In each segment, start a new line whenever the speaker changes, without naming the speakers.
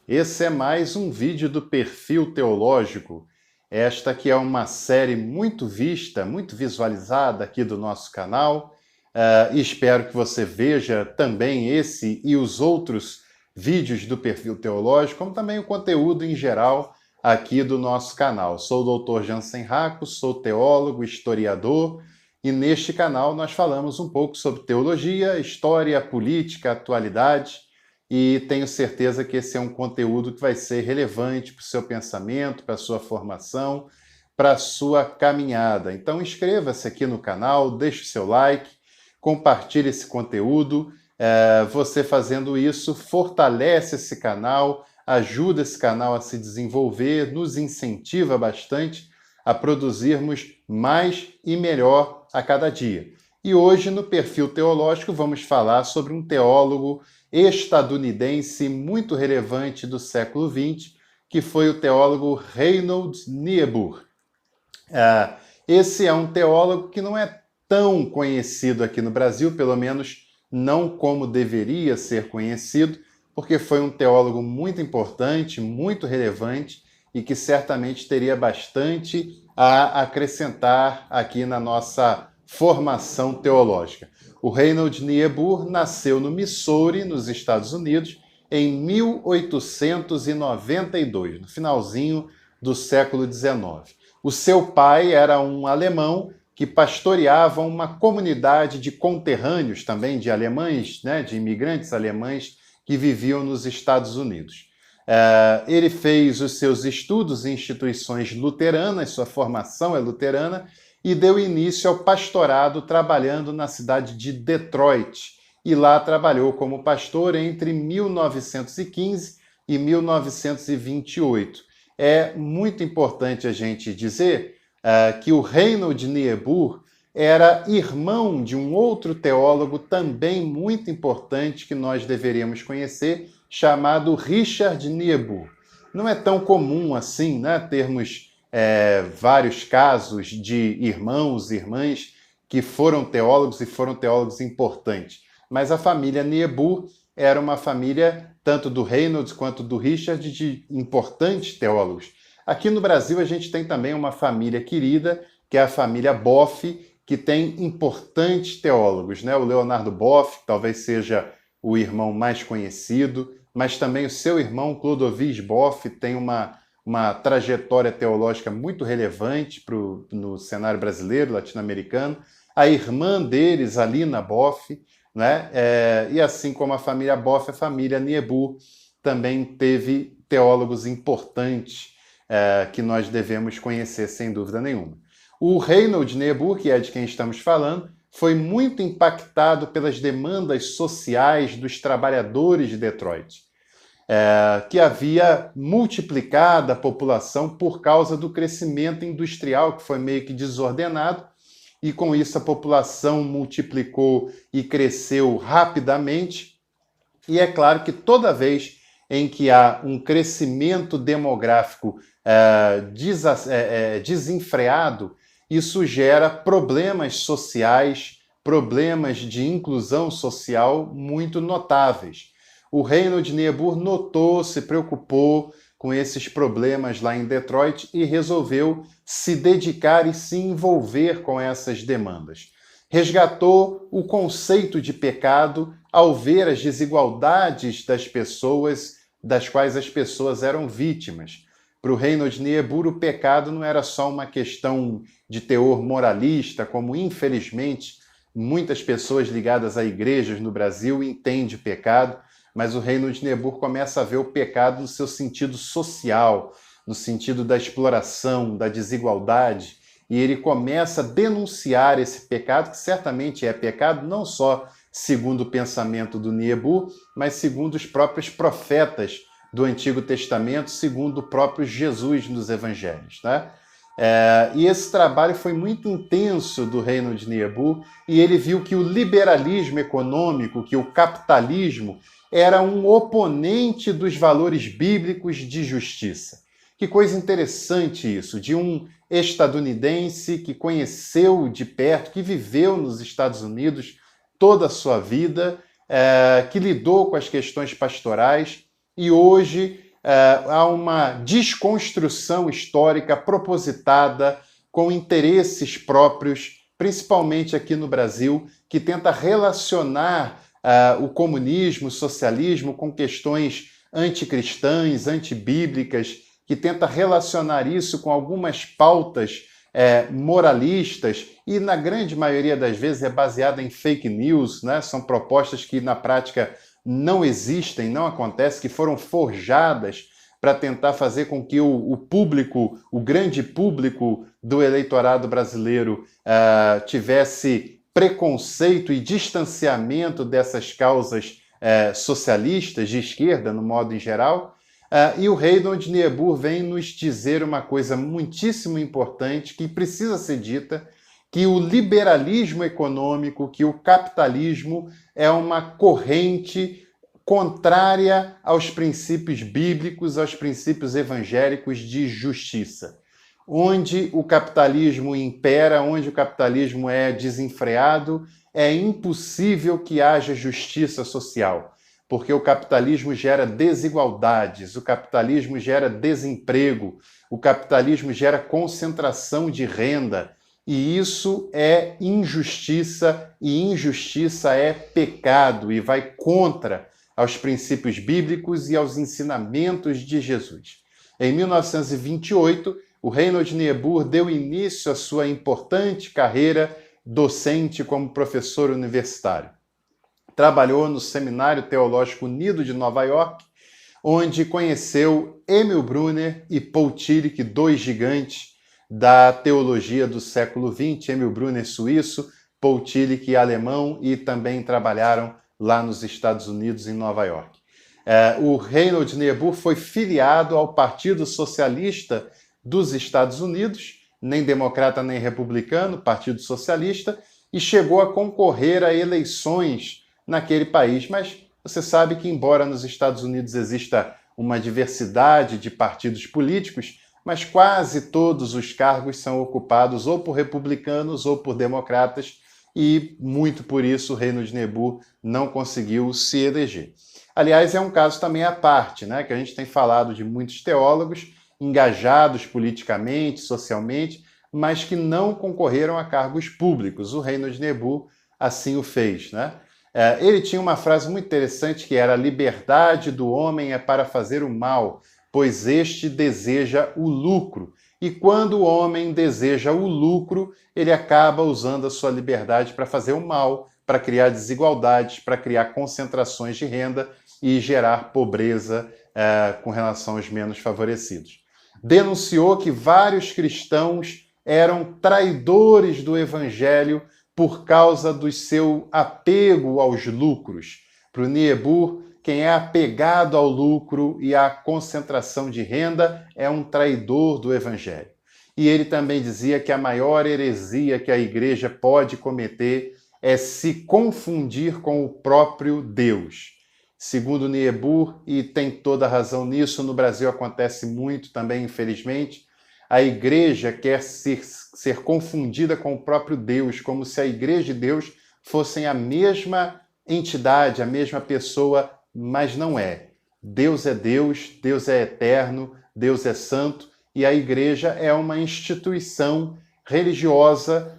Esse é mais um vídeo do Perfil Teológico. Esta que é uma série muito vista, muito visualizada aqui do nosso canal. E espero que você veja também esse e os outros vídeos do Perfil Teológico, como também o conteúdo em geral aqui do nosso canal. Sou o Dr. Jansen Racco, sou teólogo, historiador, e neste canal nós falamos um pouco sobre teologia, história, política, atualidade, e tenho certeza que esse é um conteúdo que vai ser relevante para o seu pensamento, para a sua formação, para a sua caminhada. Então inscreva-se aqui no canal, deixe o seu like, compartilhe esse conteúdo. Você fazendo isso fortalece esse canal, ajuda esse canal a se desenvolver, nos incentiva bastante a produzirmos mais e melhor a cada dia. E hoje, no Perfil Teológico, vamos falar sobre um teólogo estadunidense muito relevante do século XX, que foi o teólogo Reinhold Niebuhr. Esse é um teólogo que não é tão conhecido aqui no Brasil, pelo menos não como deveria ser conhecido, porque foi um teólogo muito importante, muito relevante e que certamente teria bastante a acrescentar aqui na nossa formação teológica. O Reinhold Niebuhr nasceu no Missouri, nos Estados Unidos, em 1892, no finalzinho do século XIX. O seu pai era um alemão que pastoreava uma comunidade de conterrâneos também, de alemães, né, de imigrantes alemães que viviam nos Estados Unidos. Ele fez os seus estudos em instituições luteranas, sua formação é luterana, e deu início ao pastorado trabalhando na cidade de Detroit. E lá trabalhou como pastor entre 1915 e 1928. É muito importante a gente dizer que o Reinhold Niebuhr era irmão de um outro teólogo também muito importante que nós deveríamos conhecer, chamado Richard Niebuhr. Não é tão comum assim, né, termos vários casos de irmãos e irmãs que foram teólogos e foram teólogos importantes. Mas a família Niebuhr era uma família, tanto do Reinhold quanto do Richard, de importantes teólogos. Aqui no Brasil a gente tem também uma família querida, que é a família Boff, que tem importantes teólogos, né? O Leonardo Boff, que talvez seja o irmão mais conhecido, mas também o seu irmão Clodovis Boff tem uma trajetória teológica muito relevante no cenário brasileiro, latino-americano. A irmã deles, Alina Boff, né? E assim como a família Boff, a família Niebuhr também teve teólogos importantes que nós devemos conhecer, sem dúvida nenhuma. O Reinhold Niebuhr, que é de quem estamos falando, foi muito impactado pelas demandas sociais dos trabalhadores de Detroit, que havia multiplicado a população por causa do crescimento industrial, que foi meio que desordenado, e com isso a população multiplicou e cresceu rapidamente. E é claro que toda vez em que há um crescimento demográfico desenfreado, isso gera problemas sociais, problemas de inclusão social muito notáveis. O Reinhold Niebuhr notou, se preocupou com esses problemas lá em Detroit e resolveu se dedicar e se envolver com essas demandas. Resgatou o conceito de pecado ao ver as desigualdades das pessoas, das quais as pessoas eram vítimas. Para o Reinhold Niebuhr, o pecado não era só uma questão de teor moralista, como infelizmente muitas pessoas ligadas a igrejas no Brasil entendem pecado, mas o Reinhold Niebuhr começa a ver o pecado no seu sentido social, no sentido da exploração, da desigualdade, e ele começa a denunciar esse pecado, que certamente é pecado, não só segundo o pensamento do Niebuhr, mas segundo os próprios profetas do Antigo Testamento, segundo o próprio Jesus nos Evangelhos, né? E esse trabalho foi muito intenso do Reinhold Niebuhr, e ele viu que o liberalismo econômico, que o capitalismo, era um oponente dos valores bíblicos de justiça. Que coisa interessante isso, de um estadunidense que conheceu de perto, que viveu nos Estados Unidos toda a sua vida, que lidou com as questões pastorais e hoje há uma desconstrução histórica propositada com interesses próprios, principalmente aqui no Brasil, que tenta relacionar o comunismo, o socialismo com questões anticristãs, antibíblicas, que tenta relacionar isso com algumas pautas moralistas e, na grande maioria das vezes, é baseada em fake news, né? São propostas que, na prática, não existem, não acontecem, que foram forjadas para tentar fazer com que o público, o grande público do eleitorado brasileiro tivesse preconceito e distanciamento dessas causas socialistas de esquerda, no modo em geral. E o Reinhold Niebuhr vem nos dizer uma coisa muitíssimo importante que precisa ser dita, que o liberalismo econômico, que o capitalismo é uma corrente contrária aos princípios bíblicos, aos princípios evangélicos de justiça. Onde o capitalismo impera, onde o capitalismo é desenfreado, é impossível que haja justiça social, porque o capitalismo gera desigualdades, o capitalismo gera desemprego, o capitalismo gera concentração de renda, e isso é injustiça, e injustiça é pecado, e vai contra aos princípios bíblicos e aos ensinamentos de Jesus. Em 1928, o Reinhold Niebuhr deu início à sua importante carreira docente como professor universitário. Trabalhou no Seminário Teológico Unido de Nova York, onde conheceu Emil Brunner e Paul Tillich, dois gigantes da teologia do século XX, Emil Brunner suíço, Paul Tillich alemão, e também trabalharam lá nos Estados Unidos, em Nova York. O Reinhold Niebuhr foi filiado ao Partido Socialista dos Estados Unidos, nem democrata nem republicano, Partido Socialista, e chegou a concorrer a eleições naquele país. Mas você sabe que, embora nos Estados Unidos exista uma diversidade de partidos políticos, mas quase todos os cargos são ocupados ou por republicanos ou por democratas, e muito por isso Reinhold Niebuhr não conseguiu se eleger. Aliás, é um caso também à parte, né? Que a gente tem falado de muitos teólogos engajados politicamente, socialmente, mas que não concorreram a cargos públicos. O Reinhold Niebuhr assim o fez, né? Ele tinha uma frase muito interessante que era: a liberdade do homem é para fazer o mal, pois este deseja o lucro. E quando o homem deseja o lucro, ele acaba usando a sua liberdade para fazer o mal, para criar desigualdades, para criar concentrações de renda e gerar pobreza com relação aos menos favorecidos. Denunciou que vários cristãos eram traidores do evangelho por causa do seu apego aos lucros. Para o Niebuhr, quem é apegado ao lucro e à concentração de renda é um traidor do evangelho. E ele também dizia que a maior heresia que a igreja pode cometer é se confundir com o próprio Deus. Segundo Niebuhr, e tem toda razão nisso, no Brasil acontece muito também, infelizmente, a igreja quer ser confundida com o próprio Deus, como se a igreja e Deus fossem a mesma entidade, a mesma pessoa, mas não é. Deus é Deus, Deus é eterno, Deus é santo, e a igreja é uma instituição religiosa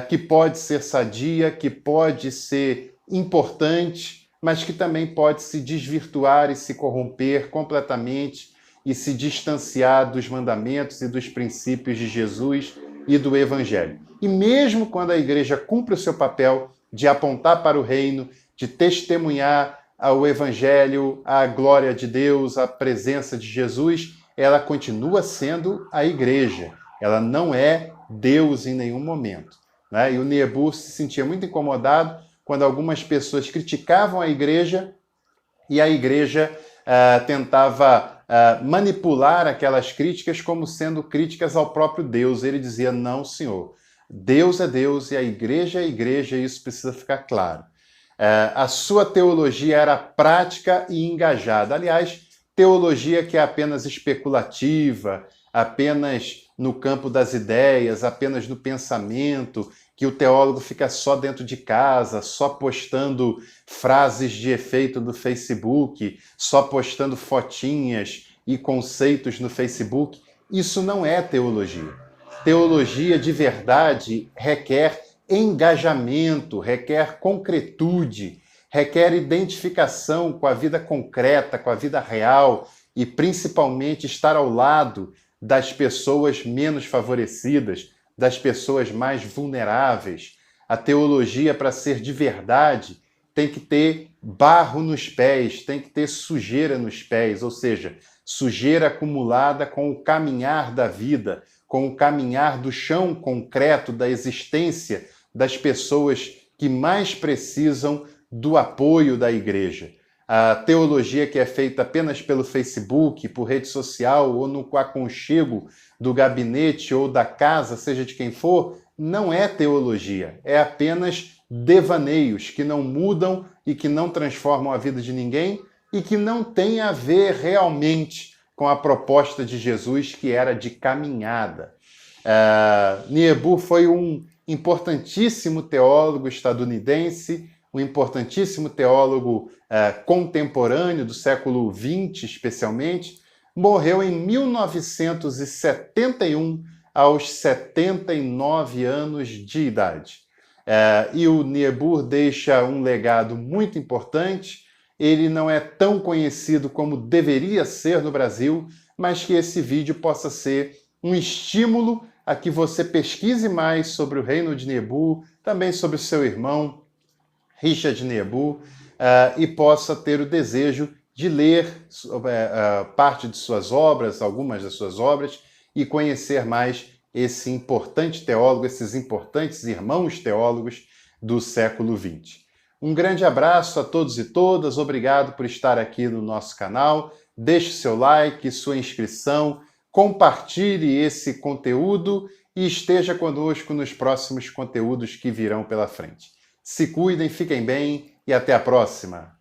que pode ser sadia, que pode ser importante, mas que também pode se desvirtuar e se corromper completamente e se distanciar dos mandamentos e dos princípios de Jesus e do Evangelho. E mesmo quando a igreja cumpre o seu papel de apontar para o reino, de testemunhar o Evangelho, a glória de Deus, a presença de Jesus, ela continua sendo a igreja. Ela não é Deus em nenhum momento, né? E o Niebuhr se sentia muito incomodado quando algumas pessoas criticavam a igreja e a igreja tentava manipular aquelas críticas como sendo críticas ao próprio Deus. Ele dizia: não, senhor, Deus é Deus e a igreja é igreja, e isso precisa ficar claro. A sua teologia era prática e engajada. Aliás, teologia que é apenas especulativa, apenas no campo das ideias, apenas no pensamento, que o teólogo fica só dentro de casa, só postando frases de efeito no Facebook, só postando fotinhas e conceitos no Facebook, isso não é teologia. Teologia de verdade requer engajamento, requer concretude, requer identificação com a vida concreta, com a vida real e principalmente estar ao lado das pessoas menos favorecidas, das pessoas mais vulneráveis. A teologia, para ser de verdade, tem que ter barro nos pés, tem que ter sujeira nos pés, ou seja, sujeira acumulada com o caminhar da vida, com o caminhar do chão concreto da existência das pessoas que mais precisam do apoio da igreja. A teologia que é feita apenas pelo Facebook, por rede social ou no aconchego do gabinete ou da casa, seja de quem for, não é teologia, é apenas devaneios que não mudam e que não transformam a vida de ninguém e que não tem a ver realmente com a proposta de Jesus, que era de caminhada. Niebuhr foi um importantíssimo teólogo estadunidense, um importantíssimo teólogo contemporâneo do século XX, especialmente. Morreu em 1971, aos 79 anos de idade. E o Niebuhr deixa um legado muito importante. Ele não é tão conhecido como deveria ser no Brasil, mas que esse vídeo possa ser um estímulo a que você pesquise mais sobre o reino de Niebuhr, também sobre o seu irmão, Richard Niebuhr, e possa ter o desejo de ler parte de suas obras, algumas das suas obras, e conhecer mais esse importante teólogo, esses importantes irmãos teólogos do século XX. Um grande abraço a todos e todas, obrigado por estar aqui no nosso canal, deixe seu like, sua inscrição, compartilhe esse conteúdo e esteja conosco nos próximos conteúdos que virão pela frente. Se cuidem, fiquem bem e até a próxima!